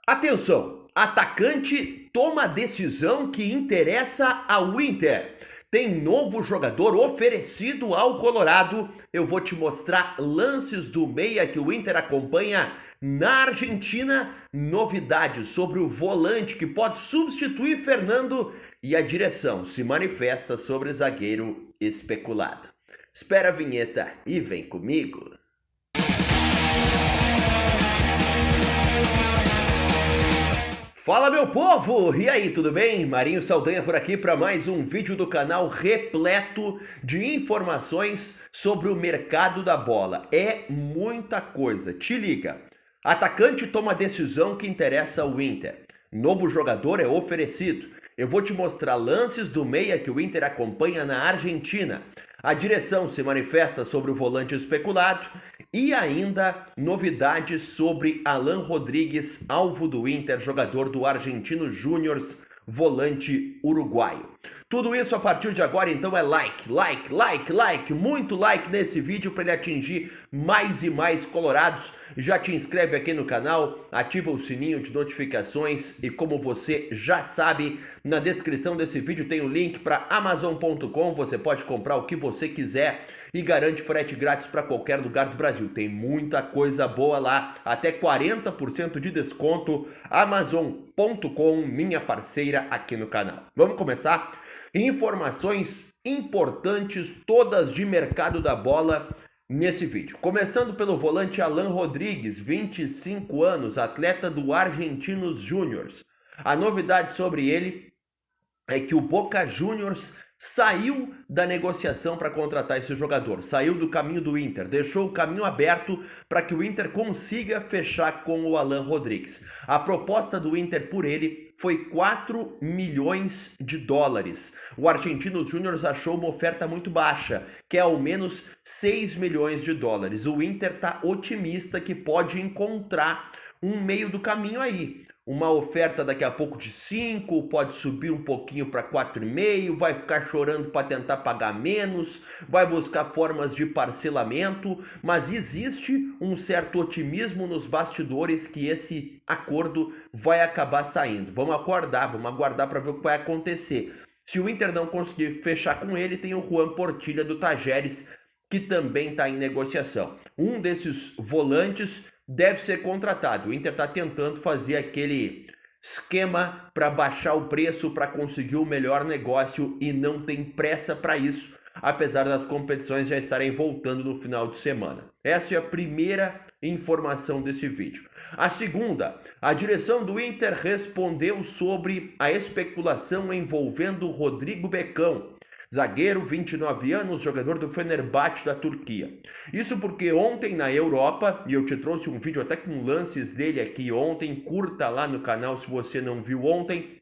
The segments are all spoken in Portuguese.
Atenção! Atacante toma decisão que interessa ao Inter. Tem novo jogador oferecido ao Colorado. Eu vou te mostrar lances do meia que o Inter acompanha na Argentina, novidades sobre o volante que pode substituir Fernando e a direção se manifesta sobre zagueiro especulado. Espera a vinheta e vem comigo. Fala, meu povo! E aí, tudo bem? Marinho Saldanha por aqui para mais um vídeo do canal repleto de informações sobre o mercado da bola. É muita coisa, te liga. Atacante toma decisão que interessa ao Inter. Novo jogador é oferecido. Eu vou te mostrar lances do meia que o Inter acompanha na Argentina. A direção se manifesta sobre o volante especulado e ainda novidades sobre Alan Rodrigues, alvo do Inter, jogador do Argentino Júnior, volante uruguaio. Tudo isso a partir de agora, então é like, muito like nesse vídeo para ele atingir mais e mais colorados. Já te inscreve aqui no canal, ativa o sininho de notificações e como você já sabe, na descrição desse vídeo tem o link para Amazon.com, você pode comprar o que você quiser e garante frete grátis para qualquer lugar do Brasil. Tem muita coisa boa lá, até 40% de desconto, Amazon.com, minha parceira aqui no canal. Vamos começar? Informações importantes, todas de mercado da bola nesse vídeo. Começando pelo volante Alan Rodrigues, 25 anos, atleta do Argentinos Júniors. A novidade sobre ele é que o Boca Juniors saiu da negociação para contratar esse jogador, saiu do caminho do Inter, deixou o caminho aberto para que o Inter consiga fechar com o Alan Rodrigues. A proposta do Inter por ele foi 4 milhões de dólares. O Argentinos Júnior achou uma oferta muito baixa, que é ao menos 6 milhões de dólares. O Inter está otimista que pode encontrar um meio do caminho aí. Uma oferta daqui a pouco de 5, pode subir um pouquinho para 4,5, vai ficar chorando para tentar pagar menos, vai buscar formas de parcelamento, mas existe um certo otimismo nos bastidores que esse acordo vai acabar saindo. Vamos aguardar para ver o que vai acontecer. Se o Inter não conseguir fechar com ele, tem o Juan Portilha do Tajeres, que também está em negociação. Um desses volantes deve ser contratado. O Inter está tentando fazer aquele esquema para baixar o preço, para conseguir o melhor negócio e não tem pressa para isso, apesar das competições já estarem voltando no final de semana. Essa é a primeira informação desse vídeo. A segunda, a direção do Inter respondeu sobre a especulação envolvendo Rodrigo Becão. Zagueiro, 29 anos, jogador do Fenerbahçe da Turquia. Isso porque ontem na Europa, e eu te trouxe um vídeo até com lances dele aqui ontem, curta lá no canal se você não viu ontem,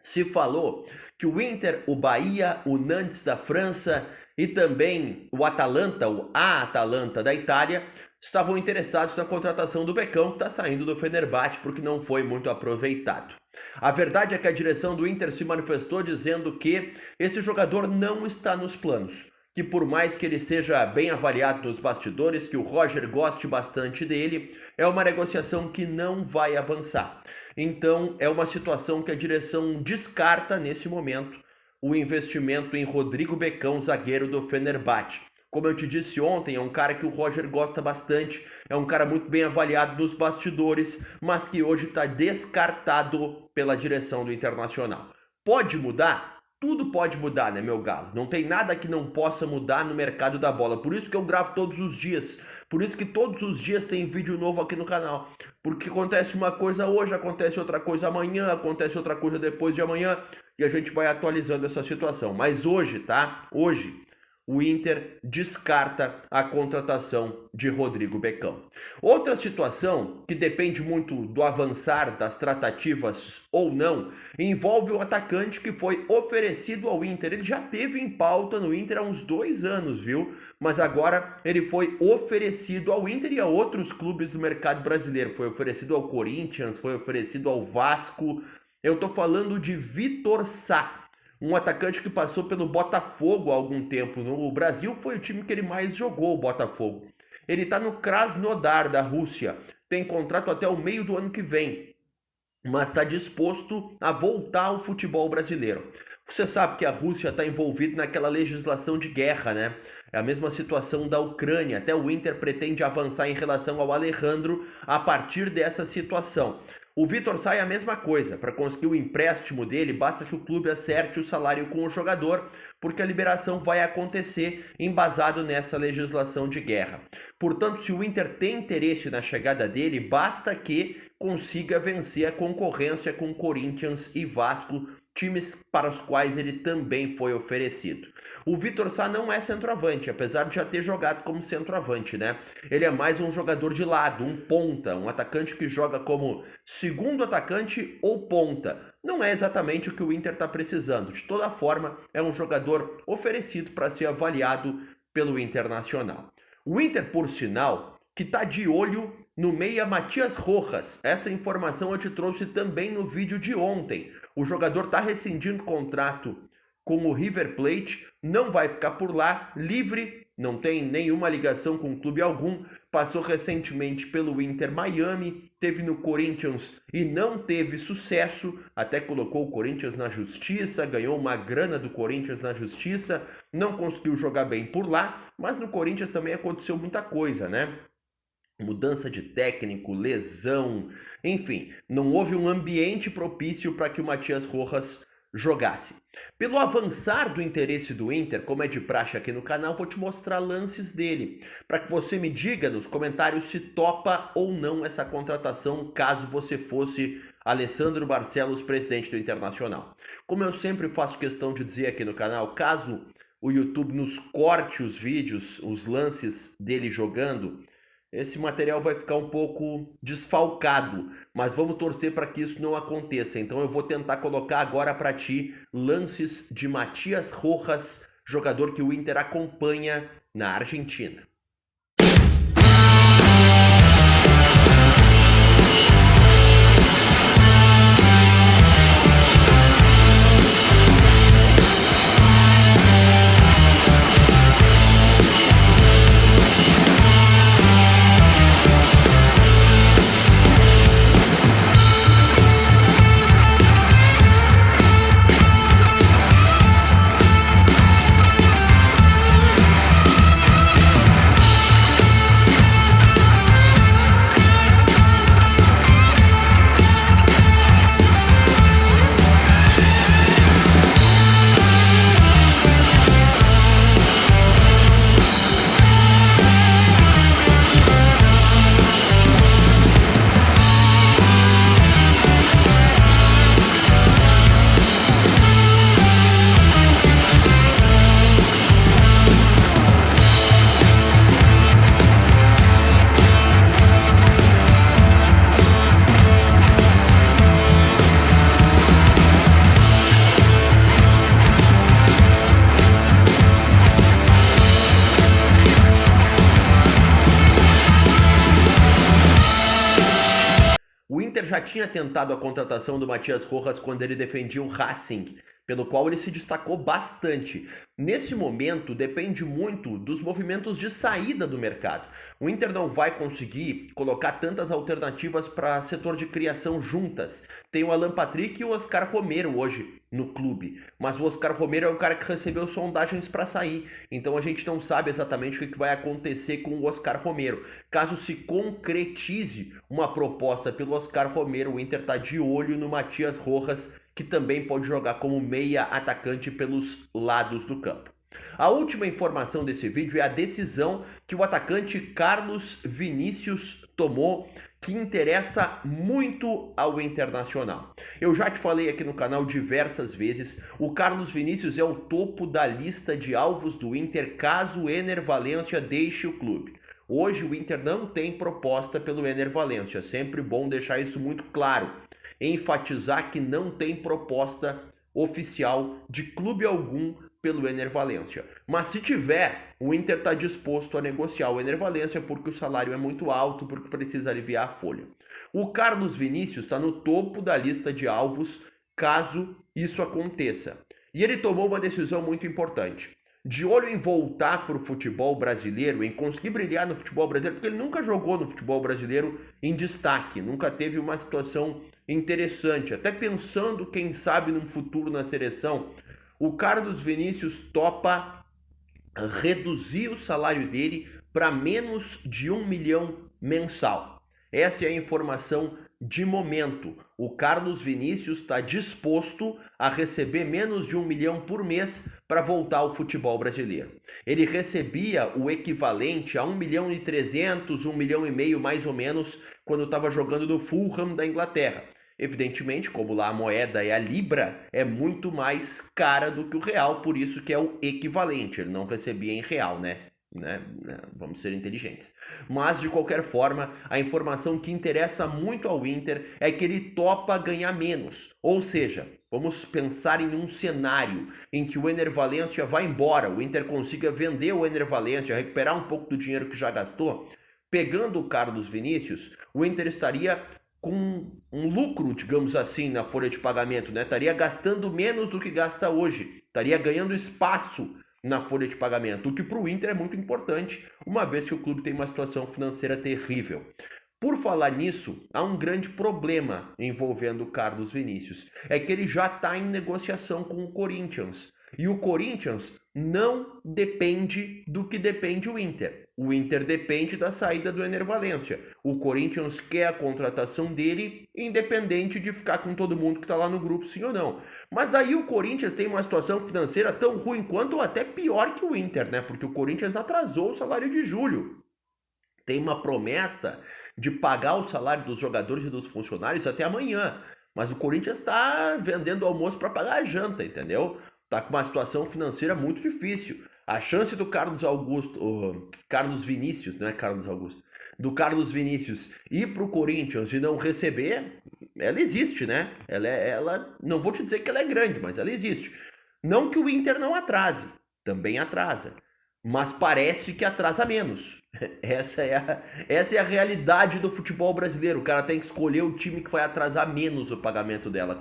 se falou que o Inter, o Bahia, o Nantes da França e também o Atalanta, o Atalanta da Itália, estavam interessados na contratação do Becão, que está saindo do Fenerbahçe porque não foi muito aproveitado. A verdade é que a direção do Inter se manifestou dizendo que esse jogador não está nos planos, que por mais que ele seja bem avaliado nos bastidores, que o Roger goste bastante dele, é uma negociação que não vai avançar. Então é uma situação que a direção descarta nesse momento o investimento em Rodrigo Becão, zagueiro do Fenerbahçe. Como eu te disse ontem, é um cara que o Roger gosta bastante, é um cara muito bem avaliado nos bastidores, mas que hoje está descartado pela direção do Internacional. Pode mudar? Tudo pode mudar, né, meu galo? Não tem nada que não possa mudar no mercado da bola. Por isso que eu gravo todos os dias. Por isso que todos os dias tem vídeo novo aqui no canal. Porque acontece uma coisa hoje, acontece outra coisa amanhã, acontece outra coisa depois de amanhã. E a gente vai atualizando essa situação. Mas hoje, tá? Hoje o Inter descarta a contratação de Rodrigo Becão. Outra situação que depende muito do avançar das tratativas ou não, envolve o atacante que foi oferecido ao Inter. Ele já teve em pauta no Inter há uns 2 anos, viu? Mas agora ele foi oferecido ao Inter e a outros clubes do mercado brasileiro. Foi oferecido ao Corinthians, foi oferecido ao Vasco. Eu tô falando de Vitor Sá. Um atacante que passou pelo Botafogo há algum tempo. No Brasil foi o time que ele mais jogou, o Botafogo. Ele está no Krasnodar da Rússia. Tem contrato até o meio do ano que vem. mas está disposto a voltar ao futebol brasileiro. Você sabe que a Rússia está envolvida naquela legislação de guerra, né? É a mesma situação da Ucrânia. Até o Inter pretende avançar em relação ao Alejandro a partir dessa situação. O Vitor Sá é a mesma coisa. Para conseguir o empréstimo dele, basta que o clube acerte o salário com o jogador, porque a liberação vai acontecer embasado nessa legislação de guerra. Portanto, se o Inter tem interesse na chegada dele, basta que consiga vencer a concorrência com Corinthians e Vasco, times para os quais ele também foi oferecido. O Vitor Sá não é centroavante, apesar de já ter jogado como centroavante, né? Ele é mais um jogador de lado, um ponta, um atacante que joga como segundo atacante ou ponta. Não é exatamente o que o Inter está precisando. De toda forma, é um jogador oferecido para ser avaliado pelo Internacional. O Inter, por sinal, que está de olho no meia Matias Rojas. Essa informação eu te trouxe também no vídeo de ontem. O jogador está rescindindo contrato com o River Plate, não vai ficar por lá, livre, não tem nenhuma ligação com clube algum, passou recentemente pelo Inter Miami, teve no Corinthians e não teve sucesso, até colocou o Corinthians na justiça, ganhou uma grana do Corinthians na justiça, não conseguiu jogar bem por lá, mas no Corinthians também aconteceu muita coisa, né? Mudança de técnico, lesão, enfim, não houve um ambiente propício para que o Matias Rojas jogasse. Pelo avançar do interesse do Inter, como é de praxe aqui no canal, vou te mostrar lances dele, para que você me diga nos comentários se topa ou não essa contratação, caso você fosse Alessandro Barcelos, presidente do Internacional. Como eu sempre faço questão de dizer aqui no canal, caso o YouTube nos corte os vídeos, os lances dele jogando, esse material vai ficar um pouco desfalcado, mas vamos torcer para que isso não aconteça. Então eu vou tentar colocar agora para ti lances de Matias Rojas, jogador que o Inter acompanha na Argentina. O Inter já tinha tentado a contratação do Matias Rojas quando ele defendia o Racing, pelo qual ele se destacou bastante. Nesse momento, depende muito dos movimentos de saída do mercado. O Inter não vai conseguir colocar tantas alternativas para setor de criação juntas. Tem o Alan Patrick e o Oscar Romero hoje no clube, mas o Oscar Romero é um cara que recebeu sondagens para sair, então a gente não sabe exatamente o que vai acontecer com o Oscar Romero. Caso se concretize uma proposta pelo Oscar Romero, o Inter está de olho no Matias Rojas, que também pode jogar como meia atacante pelos lados do campo. A última informação desse vídeo é a decisão que o atacante Carlos Vinícius tomou, que interessa muito ao Internacional. Eu já te falei aqui no canal diversas vezes, o Carlos Vinícius é o topo da lista de alvos do Inter caso o Ener Valencia deixe o clube. Hoje o Inter não tem proposta pelo Ener Valencia, sempre bom deixar isso muito claro. Enfatizar que não tem proposta oficial de clube algum pelo Ener Valencia. Mas se tiver, o Inter está disposto a negociar o Ener Valencia porque o salário é muito alto, porque precisa aliviar a folha. O Carlos Vinícius está no topo da lista de alvos caso isso aconteça. E ele tomou uma decisão muito importante. de olho em voltar para o futebol brasileiro, em conseguir brilhar no futebol brasileiro, porque ele nunca jogou no futebol brasileiro em destaque, nunca teve uma situação interessante, até pensando, quem sabe, num futuro na seleção. O Carlos Vinícius topa reduzir o salário dele para menos de 1 milhão mensal. Essa é a informação de momento. O Carlos Vinícius está disposto a receber menos de 1 milhão por mês para voltar ao futebol brasileiro. Ele recebia o equivalente a 1 milhão e 300, 1 milhão e meio mais ou menos, quando estava jogando no Fulham da Inglaterra. Evidentemente, como lá a moeda é a libra, é muito mais cara do que o real, por isso que é o equivalente. Ele não recebia em real, né? Vamos ser inteligentes. Mas, de qualquer forma, a informação que interessa muito ao Inter é que ele topa ganhar menos. Ou seja, vamos pensar em um cenário em que o Ener Valencia vai embora, o Inter consiga vender o Ener Valencia, recuperar um pouco do dinheiro que já gastou. Pegando o Carlos Vinícius, o Inter estaria com um lucro, digamos assim, na folha de pagamento, né? Estaria gastando menos do que gasta hoje, estaria ganhando espaço na folha de pagamento, o que para o Inter é muito importante, uma vez que o clube tem uma situação financeira terrível. Por falar nisso, há um grande problema envolvendo o Carlos Vinícius, é que ele já está em negociação com o Corinthians, e o Corinthians não depende do que depende o Inter. O Inter depende da saída do Ener Valencia. O Corinthians quer a contratação dele, independente de ficar com todo mundo que está lá no grupo, sim ou não. Mas daí o Corinthians tem uma situação financeira tão ruim quanto ou até pior que o Inter, né? Porque o Corinthians atrasou o salário de julho. Tem uma promessa de pagar o salário dos jogadores e dos funcionários até amanhã. Mas o Corinthians está vendendo o almoço para pagar a janta, entendeu? Está com uma situação financeira muito difícil. A chance do Carlos Vinícius, não é Carlos Augusto, do Carlos Vinícius ir para o Corinthians e não receber, ela existe, né? Ela, não vou te dizer que ela é grande, mas ela existe. Não que o Inter não atrase, também atrasa, mas parece que atrasa menos. Essa é a realidade do futebol brasileiro. O cara tem que escolher o time que vai atrasar menos o pagamento dela.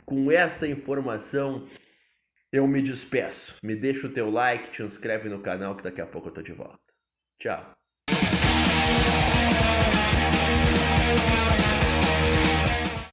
Com essa informação, eu me despeço. Me deixa o teu like, te inscreve no canal que daqui a pouco eu tô de volta. Tchau.